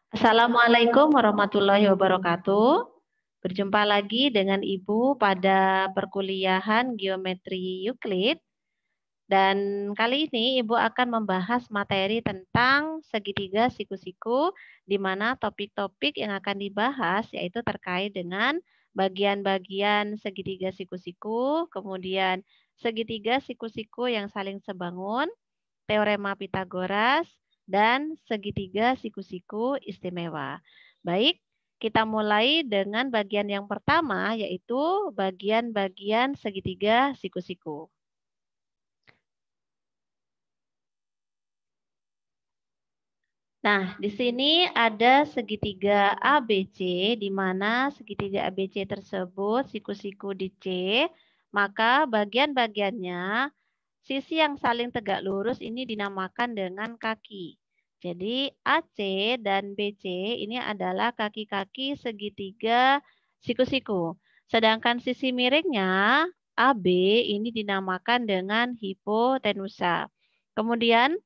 Assalamualaikum warahmatullahi wabarakatuh. Berjumpa lagi dengan Ibu pada perkuliahan Geometri Euclid. Dan kali ini Ibu akan membahas materi tentang segitiga siku-siku, di mana topik-topik yang akan dibahas yaitu terkait dengan bagian-bagian segitiga siku-siku, kemudian segitiga siku-siku yang saling sebangun, teorema Pitagoras, dan segitiga siku-siku istimewa. Baik, kita mulai dengan bagian yang pertama, yaitu bagian-bagian segitiga siku-siku. Nah, di sini ada segitiga ABC, di mana segitiga ABC tersebut siku-siku di C, maka bagian-bagiannya sisi yang saling tegak lurus ini dinamakan dengan kaki. Jadi AC dan BC ini adalah kaki-kaki segitiga siku-siku. Sedangkan sisi miringnya AB ini dinamakan dengan hipotenusa. Kemudian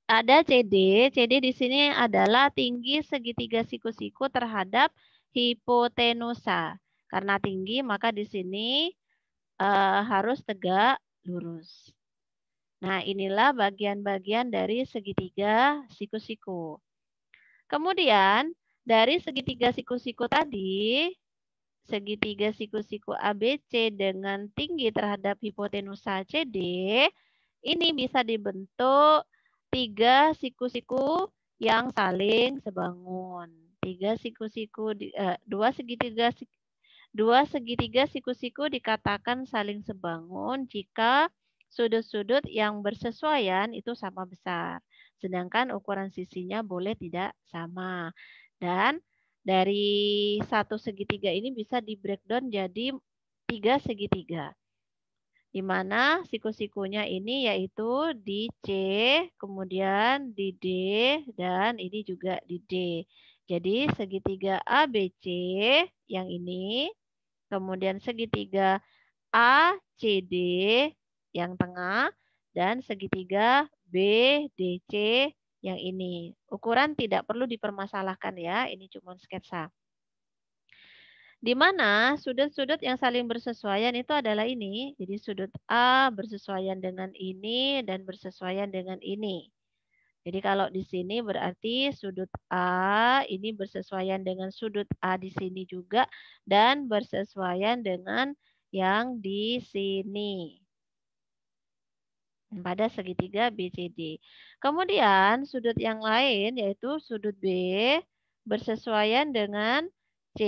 ada CD. CD di sini adalah tinggi segitiga siku-siku terhadap hipotenusa. Karena tinggi maka di sini harus tegak lurus. Nah, inilah bagian-bagian dari segitiga siku-siku. Kemudian, dari segitiga siku-siku tadi, segitiga siku-siku ABC dengan tinggi terhadap hipotenusa CD, ini bisa dibentuk tiga siku-siku yang saling sebangun. Dua segitiga siku-siku dikatakan saling sebangun jika sudut-sudut yang bersesuaian itu sama besar. Sedangkan ukuran sisinya boleh tidak sama. Dan dari satu segitiga ini bisa di breakdown jadi tiga segitiga. Di mana siku-sikunya ini yaitu di C, kemudian di D, dan ini juga di D. Jadi segitiga ABC yang ini, kemudian segitiga ACD yang tengah, dan segitiga BDC yang ini. Ukuran tidak perlu dipermasalahkan ya, ini cuma sketsa. Di mana sudut-sudut yang saling bersesuaian itu adalah ini. Jadi sudut A bersesuaian dengan ini dan bersesuaian dengan ini. Jadi kalau di sini berarti sudut A ini bersesuaian dengan sudut A di sini juga dan bersesuaian dengan yang di sini pada segitiga BCD. Kemudian sudut yang lain yaitu sudut B bersesuaian dengan C,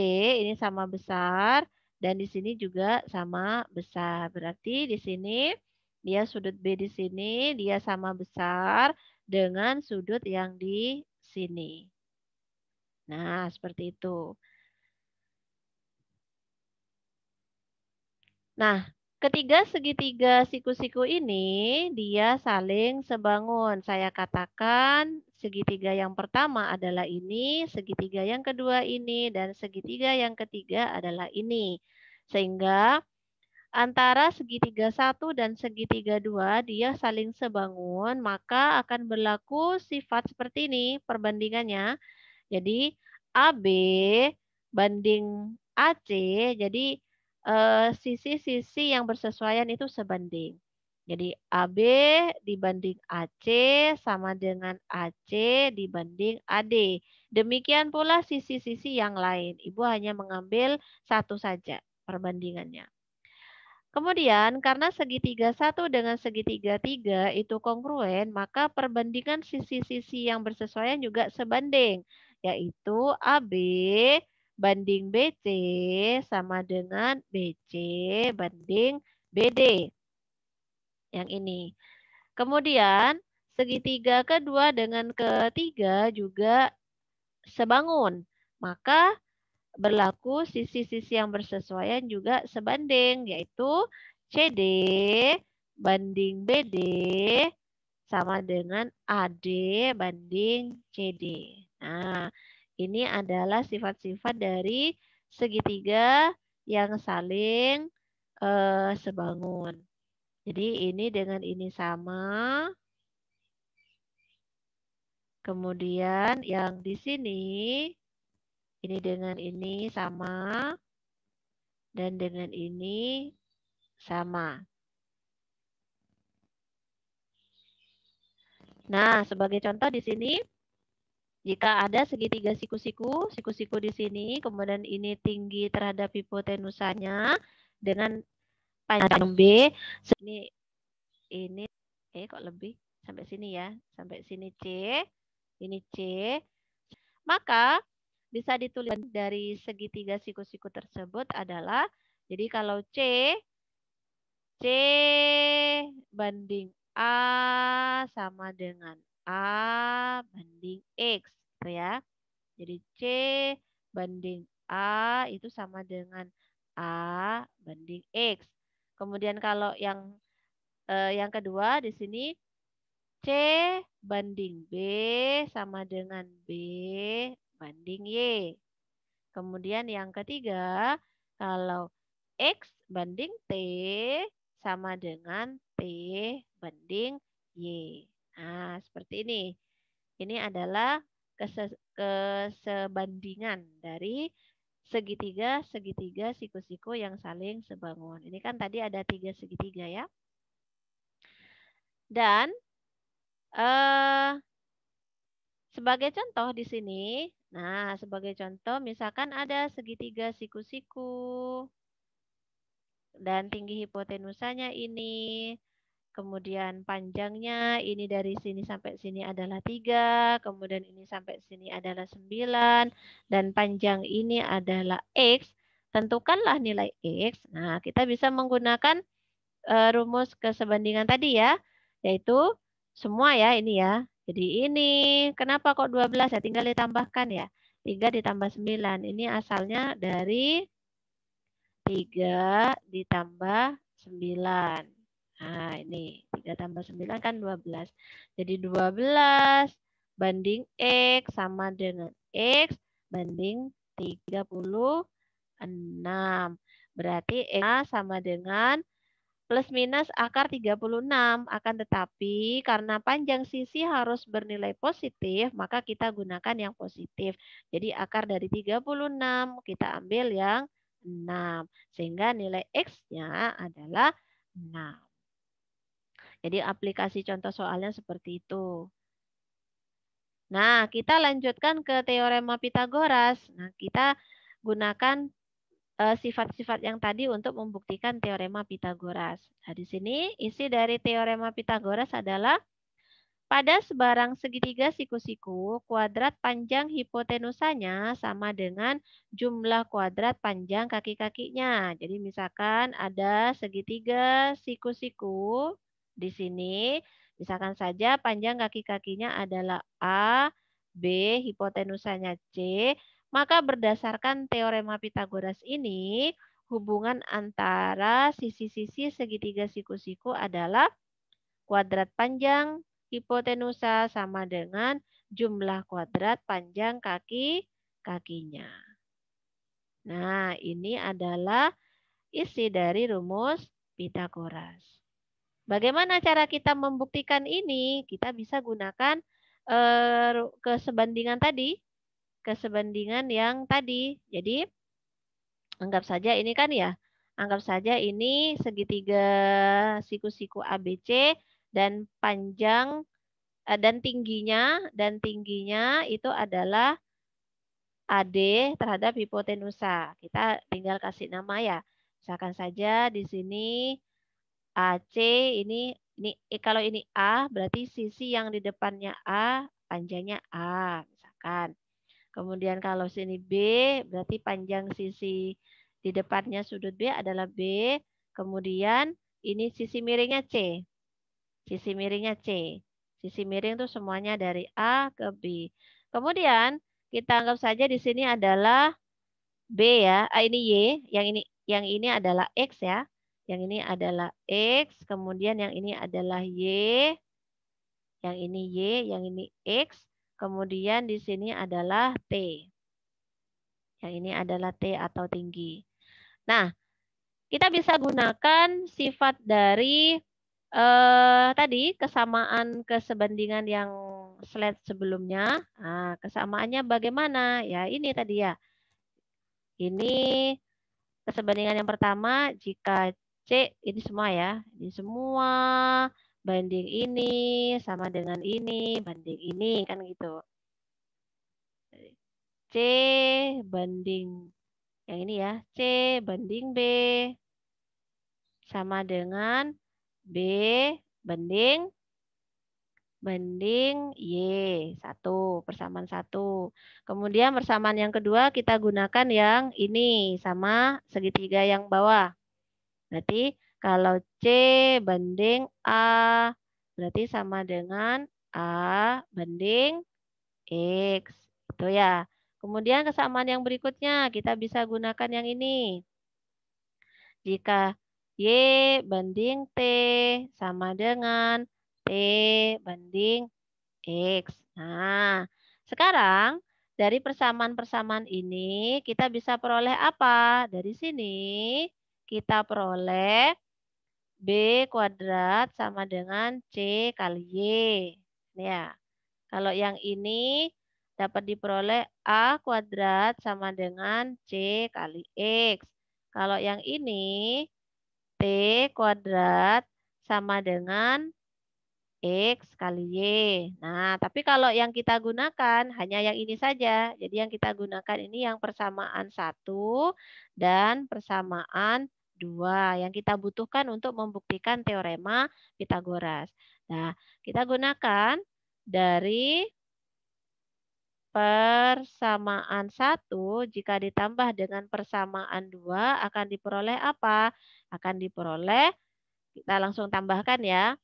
ini sama besar, dan di sini juga sama besar. Berarti di sini dia sudut B di sini dia sama besar dengan sudut yang di sini. Nah, seperti itu. Nah, ketiga segitiga siku-siku ini dia saling sebangun. Saya katakan segitiga yang pertama adalah ini, segitiga yang kedua ini, dan segitiga yang ketiga adalah ini. Sehingga antara segitiga satu dan segitiga dua dia saling sebangun, maka akan berlaku sifat seperti ini perbandingannya. Jadi AB banding AC, jadi sisi-sisi yang bersesuaian itu sebanding. Jadi AB dibanding AC sama dengan AC dibanding AD. Demikian pula sisi-sisi yang lain. Ibu hanya mengambil satu saja perbandingannya. Kemudian karena segitiga satu dengan segitiga tiga itu kongruen, maka perbandingan sisi-sisi yang bersesuaian juga sebanding, yaitu AB banding BC sama dengan BC banding BD. Yang ini. Kemudian segitiga kedua dengan ketiga juga sebangun. Maka berlaku sisi-sisi yang bersesuaian juga sebanding, yaitu CD banding BD sama dengan AD banding CD. Nah, ini adalah sifat-sifat dari segitiga yang saling sebangun. Jadi ini dengan ini sama. Kemudian yang di sini, ini dengan ini sama, dan dengan ini sama. Nah, sebagai contoh di sini, jika ada segitiga siku-siku di sini, kemudian ini tinggi terhadap hipotenusanya dengan panjang B, ini kok lebih sampai sini ya, sampai sini C, ini C, maka bisa ditulis dari segitiga siku-siku tersebut adalah, jadi kalau C banding A sama dengan A banding X, gitu ya. Jadi C banding A itu sama dengan A banding X. Kemudian kalau yang kedua di sini C banding B sama dengan B banding Y. Kemudian yang ketiga, kalau X banding T sama dengan T banding Y. Nah, seperti ini. Ini adalah kesebandingan dari segitiga siku-siku yang saling sebangun. Ini kan tadi ada 3 segitiga ya. Dan sebagai contoh di sini, nah sebagai contoh misalkan ada segitiga siku-siku dan tinggi hipotenusanya ini, kemudian panjangnya ini dari sini sampai sini adalah 3, kemudian ini sampai sini adalah 9, dan panjang ini adalah X, tentukanlah nilai X. Nah, kita bisa menggunakan rumus kesebandingan tadi ya, yaitu semua ya ini ya. Jadi ini, kenapa kok 12 ya? Tinggal ditambahkan ya. 3 ditambah 9. Ini asalnya dari 3 ditambah 9. Nah, ini 3 tambah 9 kan 12. Jadi 12 banding X sama dengan X banding 36. Berarti X sama dengan plus minus akar 36. Akan tetapi karena panjang sisi harus bernilai positif, maka kita gunakan yang positif. Jadi akar dari 36 kita ambil yang 6. Sehingga nilai X-nya adalah 6. Jadi aplikasi contoh soalnya seperti itu. Nah, kita lanjutkan ke teorema Pitagoras. Nah, kita gunakan sifat-sifat yang tadi untuk membuktikan teorema Pitagoras. Nah, di sini isi dari teorema Pitagoras adalah pada sebarang segitiga siku-siku, kuadrat panjang hipotenusanya sama dengan jumlah kuadrat panjang kaki-kakinya. Jadi misalkan ada segitiga siku-siku di sini, misalkan saja panjang kaki-kakinya adalah A, B, hipotenusanya C, maka berdasarkan teorema Pitagoras ini, hubungan antara sisi-sisi segitiga siku-siku adalah kuadrat panjang hipotenusa sama dengan jumlah kuadrat panjang kaki-kakinya. Nah, ini adalah isi dari rumus Pitagoras. Bagaimana cara kita membuktikan ini? Kita bisa gunakan kesebandingan tadi. Kesebandingan yang tadi. Jadi, anggap saja ini kan ya. Anggap saja ini segitiga siku-siku ABC dan panjang dan tingginya itu adalah AD terhadap hipotenusa. Kita tinggal kasih nama ya. Misalkan saja di sini AC ini kalau ini A berarti sisi yang di depannya A panjangnya A misalkan. Kemudian kalau sini B berarti panjang sisi di depannya sudut B adalah B. Kemudian ini sisi miringnya C. Sisi miringnya C. Sisi miring itu semuanya dari A ke B. Kemudian kita anggap saja di sini adalah B ya. Ini Y, yang ini adalah X ya. Yang ini adalah X, kemudian yang ini adalah Y. Yang ini Y, yang ini X, kemudian di sini adalah T. Yang ini adalah T atau tinggi. Nah, kita bisa gunakan sifat dari tadi kesamaan kesebandingan yang slide sebelumnya. Nah, kesamaannya bagaimana? Ya ini tadi ya. Ini kesebandingan yang pertama jika C ini semua ya. Ini semua banding ini sama dengan ini banding ini kan gitu. C banding yang ini ya. C banding B sama dengan B banding Y, persamaan 1. Kemudian persamaan yang kedua kita gunakan yang ini sama segitiga yang bawah. Berarti kalau C banding A, berarti sama dengan A banding X. Itu ya. Kemudian kesamaan yang berikutnya kita bisa gunakan yang ini. Jika Y banding T sama dengan T banding X. Nah, sekarang dari persamaan-persamaan ini kita bisa peroleh apa? Dari sini kita peroleh B kuadrat sama dengan C kali Y. Ya, kalau yang ini dapat diperoleh A kuadrat sama dengan C kali X. Kalau yang ini T kuadrat sama dengan X kali Y. Nah, tapi kalau yang kita gunakan hanya yang ini saja. Jadi yang kita gunakan ini yang persamaan 1 dan persamaan 2. Yang kita butuhkan untuk membuktikan teorema Pitagoras. Nah, kita gunakan dari persamaan 1 jika ditambah dengan persamaan 2 akan diperoleh apa? Akan diperoleh, kita langsung tambahkan ya.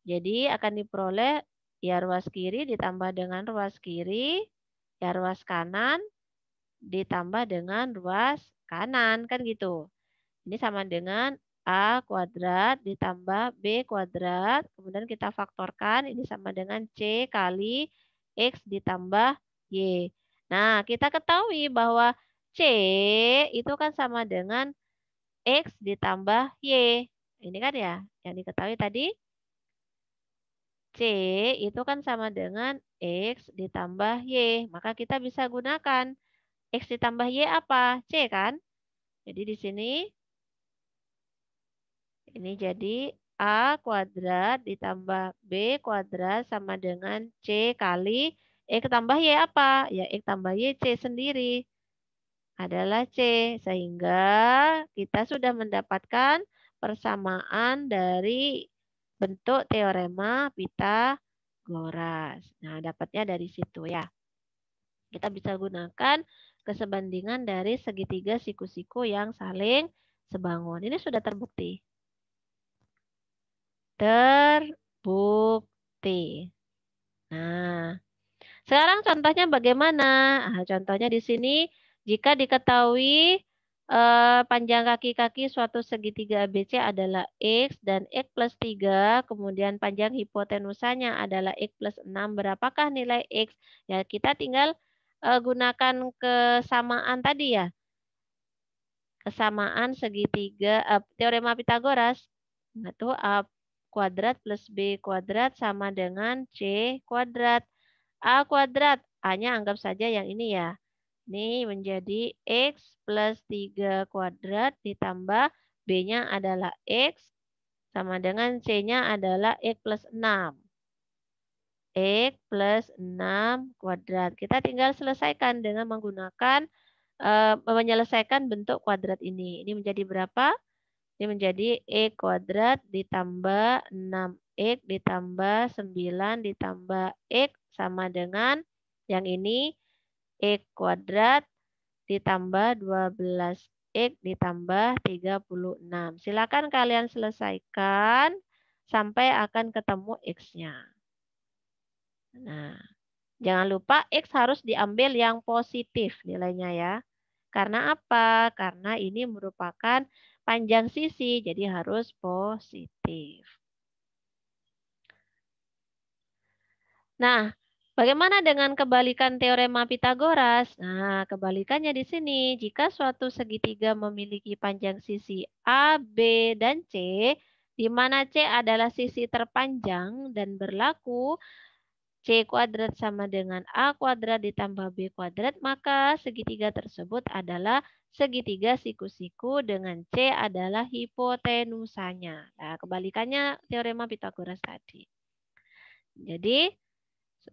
Jadi akan diperoleh ya ruas kiri ditambah dengan ruas kiri, ya ruas kanan ditambah dengan ruas kanan, kan gitu. Ini sama dengan A kuadrat ditambah B kuadrat, kemudian kita faktorkan, ini sama dengan C kali X ditambah Y. Nah, kita ketahui bahwa C itu kan sama dengan X ditambah Y. Ini kan ya, yang diketahui tadi. C itu kan sama dengan X ditambah Y. Maka kita bisa gunakan X ditambah Y apa? C kan? Jadi di sini ini jadi A kuadrat ditambah B kuadrat sama dengan C kali X tambah Y apa? Ya X tambah Y C sendiri adalah C. Sehingga kita sudah mendapatkan persamaan dari bentuk teorema Pitagoras. Nah, dapatnya dari situ ya. Kita bisa gunakan kesebandingan dari segitiga siku-siku yang saling sebangun. Ini sudah terbukti. Terbukti. Nah, sekarang contohnya bagaimana? Nah, contohnya di sini jika diketahui panjang kaki-kaki suatu segitiga ABC adalah X dan X plus 3, kemudian panjang hipotenusanya adalah X plus 6, berapakah nilai X? Ya, kita tinggal gunakan kesamaan tadi ya. Kesamaan segitiga, teorema Pitagoras. Nah, itu A kuadrat plus B kuadrat sama dengan C kuadrat. A kuadrat, A-nya anggap saja yang ini ya. Ini menjadi X plus 3 kuadrat ditambah B-nya adalah X sama dengan C-nya adalah X plus 6. X plus 6 kuadrat. Kita tinggal selesaikan dengan menggunakan menyelesaikan bentuk kuadrat ini. Ini menjadi berapa? Ini menjadi X kuadrat ditambah 6X ditambah 9 ditambah X sama dengan yang ini X kuadrat ditambah 12X ditambah 36. Silakan kalian selesaikan sampai akan ketemu X-nya. Nah, jangan lupa X harus diambil yang positif nilainya ya. Karena apa? Karena ini merupakan panjang sisi, jadi harus positif. Nah, bagaimana dengan kebalikan teorema Pitagoras? Nah, kebalikannya di sini. Jika suatu segitiga memiliki panjang sisi A, B, dan C, di mana C adalah sisi terpanjang dan berlaku C C kuadrat sama dengan A kuadrat ditambah B kuadrat, maka segitiga tersebut adalah segitiga siku-siku dengan C adalah hipotenusanya. Nah, kebalikannya teorema Pitagoras tadi. Jadi,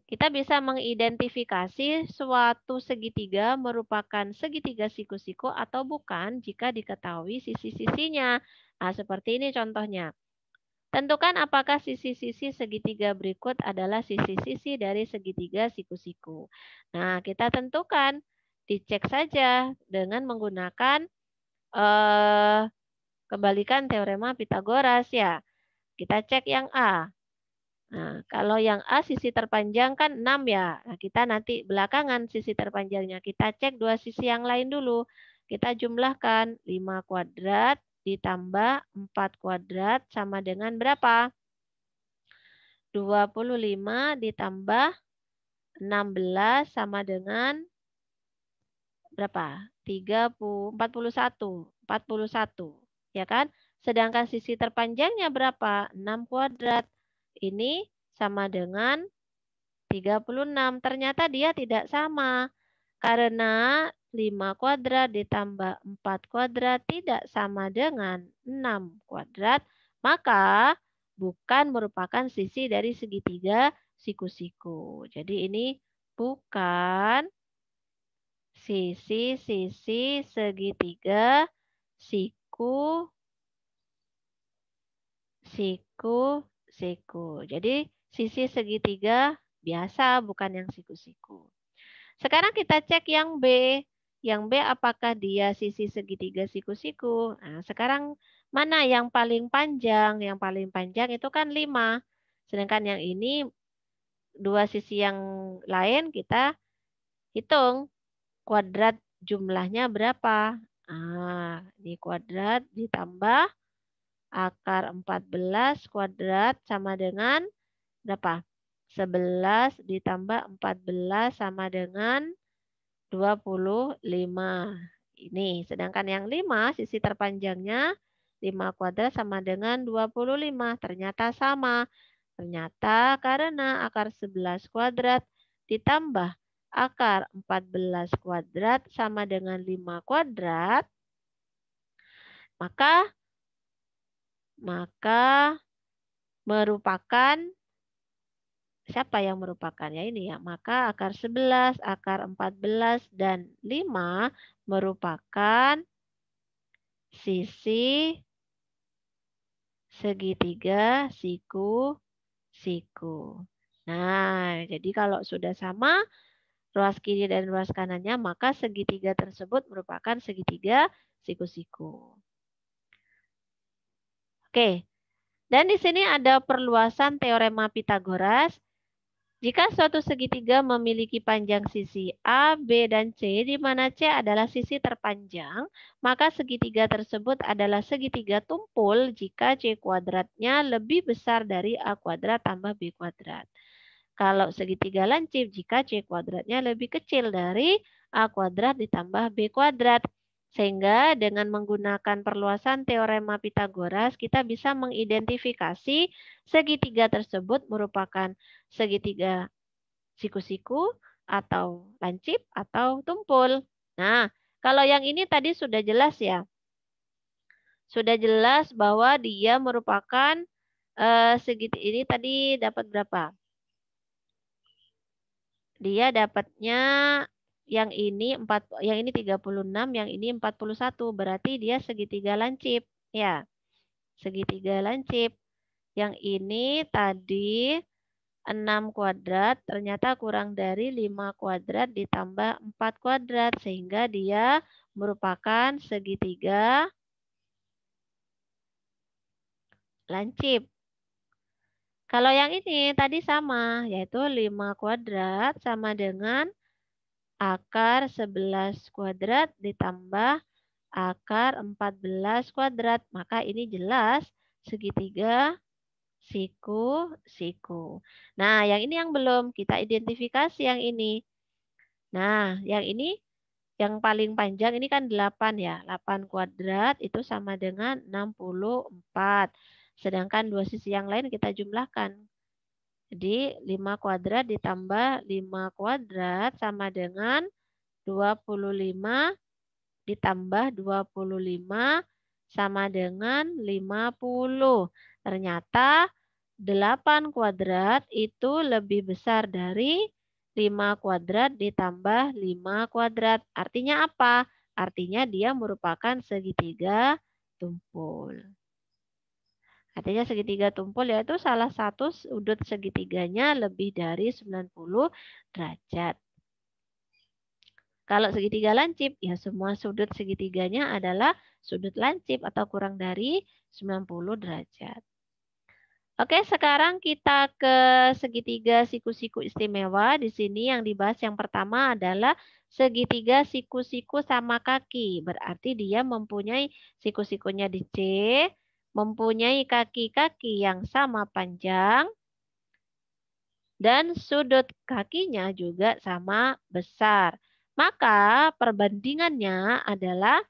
kita bisa mengidentifikasi suatu segitiga merupakan segitiga siku-siku atau bukan jika diketahui sisi-sisinya. Nah, seperti ini contohnya. Tentukan apakah sisi-sisi segitiga berikut adalah sisi-sisi dari segitiga siku-siku. Nah, kita tentukan, dicek saja dengan menggunakan kebalikan teorema Pitagoras ya. Kita cek yang A. Nah, kalau yang A sisi terpanjang kan 6 ya. Nah, kita nanti belakangan sisi terpanjangnya. Kita cek dua sisi yang lain dulu. Kita jumlahkan 5 kuadrat ditambah 4 kuadrat sama dengan berapa? 25 ditambah 16 sama dengan berapa? 41. Ya kan? Sedangkan sisi terpanjangnya berapa? 6 kuadrat. Ini sama dengan 36. Ternyata dia tidak sama. Karena 5 kuadrat ditambah 4 kuadrat tidak sama dengan 6 kuadrat. Maka bukan merupakan sisi dari segitiga siku-siku. Jadi ini bukan sisi-sisi segitiga siku siku. Jadi sisi segitiga biasa bukan yang siku-siku. Sekarang kita cek yang B. Yang B apakah dia sisi segitiga siku-siku? Nah, sekarang mana yang paling panjang? Yang paling panjang itu kan 5. Sedangkan yang ini dua sisi yang lain kita hitung kuadrat jumlahnya berapa. Nah, ini kuadrat ditambah akar 14 kuadrat sama dengan berapa? 11 ditambah 14 sama dengan 25. Ini, sedangkan yang 5 sisi terpanjangnya 5 kuadrat sama dengan 25. Ternyata sama. Ternyata karena akar 11 kuadrat ditambah akar 14 kuadrat sama dengan 5 kuadrat, maka merupakan siapa yang merupakan? Ya ini ya. Maka akar 11, akar 14, dan 5 merupakan sisi segitiga siku-siku. Nah, jadi kalau sudah sama ruas kiri dan ruas kanannya, maka segitiga tersebut merupakan segitiga siku-siku. Oke, dan di sini ada perluasan teorema Pitagoras. Jika suatu segitiga memiliki panjang sisi A, B, dan C, di mana C adalah sisi terpanjang, maka segitiga tersebut adalah segitiga tumpul jika C kuadratnya lebih besar dari A kuadrat tambah B kuadrat. Kalau segitiga lancip jika C kuadratnya lebih kecil dari A kuadrat ditambah B kuadrat. Sehingga dengan menggunakan perluasan teorema Pitagoras, kita bisa mengidentifikasi segitiga tersebut merupakan segitiga siku-siku atau lancip atau tumpul. Nah, kalau yang ini tadi sudah jelas ya. Sudah jelas bahwa dia merupakan segitiga ini tadi dapat berapa? Dia dapatnya yang ini 36, yang ini 41. Berarti dia segitiga lancip, ya. Segitiga lancip. Yang ini tadi 6 kuadrat, ternyata kurang dari 5 kuadrat ditambah 4 kuadrat. Sehingga dia merupakan segitiga lancip. Kalau yang ini tadi sama, yaitu 5 kuadrat sama dengan akar 11 kuadrat ditambah akar 14 kuadrat. Maka ini jelas segitiga siku-siku. Nah, yang ini yang belum kita identifikasi yang ini. Nah, yang ini yang paling panjang ini kan 8 ya. 8 kuadrat itu sama dengan 64. Sedangkan dua sisi yang lain kita jumlahkan. Jadi 5 kuadrat ditambah 5 kuadrat sama dengan 25 ditambah 25 sama dengan 50. Ternyata 8 kuadrat itu lebih besar dari 5 kuadrat ditambah 5 kuadrat. Artinya apa? Artinya dia merupakan segitiga tumpul. Artinya segitiga tumpul yaitu salah satu sudut segitiganya lebih dari 90 derajat. Kalau segitiga lancip, ya semua sudut segitiganya adalah sudut lancip atau kurang dari 90 derajat. Oke, sekarang kita ke segitiga siku-siku istimewa. Di sini yang dibahas yang pertama adalah segitiga siku-siku sama kaki. Berarti dia mempunyai siku-sikunya di C, mempunyai kaki-kaki yang sama panjang, dan sudut kakinya juga sama besar. Maka perbandingannya adalah,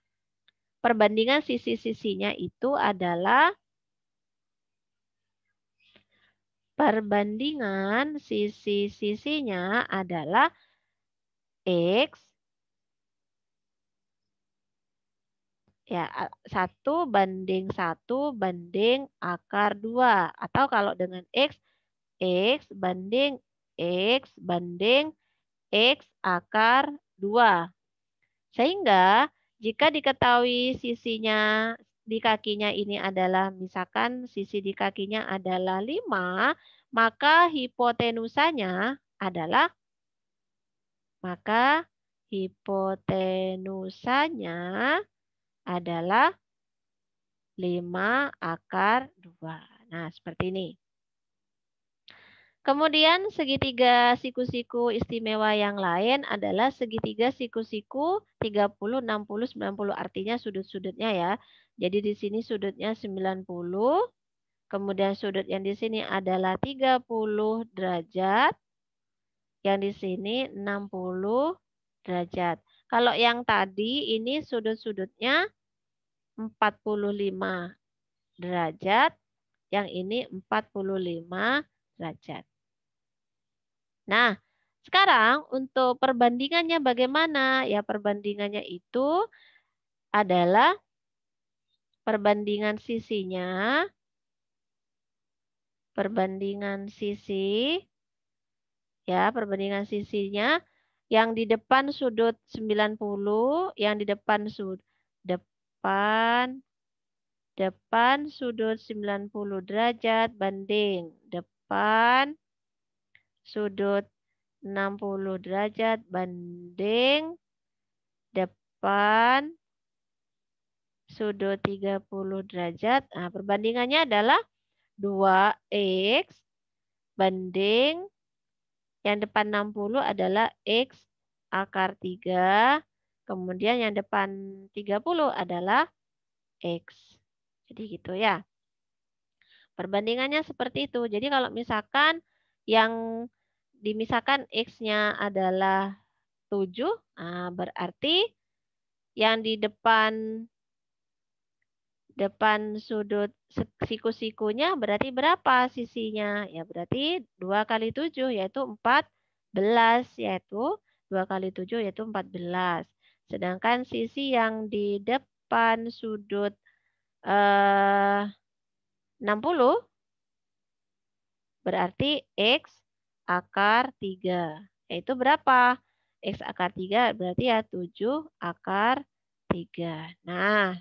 perbandingan sisi-sisinya itu adalah perbandingan sisi-sisinya adalah X ya 1 banding 1 banding akar 2. Atau kalau dengan X, X banding X banding X akar 2. Sehingga jika diketahui sisinya di kakinya ini adalah, misalkan sisi di kakinya adalah 5, maka hipotenusanya adalah, maka hipotenusanya adalah 5 akar 2. Nah, seperti ini. Kemudian segitiga siku-siku istimewa yang lain adalah segitiga siku-siku 30, 60, 90. Artinya sudut-sudutnya ya. Jadi di sini sudutnya 90. Kemudian sudut yang di sini adalah 30 derajat. Yang di sini 60 derajat. Kalau yang tadi ini sudut-sudutnya 45 derajat. Yang ini 45 derajat. Nah, sekarang untuk perbandingannya bagaimana? Ya, perbandingannya itu adalah perbandingan sisinya, perbandingan sisi, ya, perbandingan sisinya yang di depan sudut 90, yang di depan depan sudut 90 derajat banding depan sudut 60 derajat banding depan sudut 30 derajat. Nah, perbandingannya adalah 2X banding yang depan 60 adalah X akar 3. Kemudian yang depan 30 adalah X. Jadi gitu ya. Perbandingannya seperti itu. Jadi kalau misalkan yang dimisalkan X-nya adalah 7, nah berarti yang di depan sudut siku-sikunya berarti berapa sisinya? Ya berarti 2 kali 7 yaitu 14. Yaitu 2 kali 7 yaitu 14. Sedangkan sisi yang di depan sudut 60 berarti X akar 3. Yaitu berapa? X akar 3 berarti ya 7 akar 3. Nah,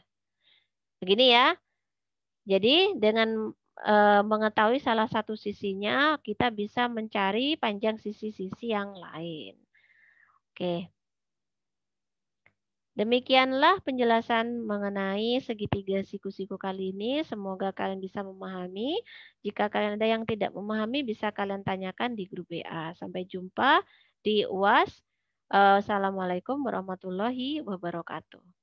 begini ya. Jadi dengan mengetahui salah satu sisinya, kita bisa mencari panjang sisi-sisi yang lain. Oke. Demikianlah penjelasan mengenai segitiga siku-siku kali ini. Semoga kalian bisa memahami. Jika kalian ada yang tidak memahami, bisa kalian tanyakan di grup WA. Sampai jumpa di UAS. Assalamualaikum warahmatullahi wabarakatuh.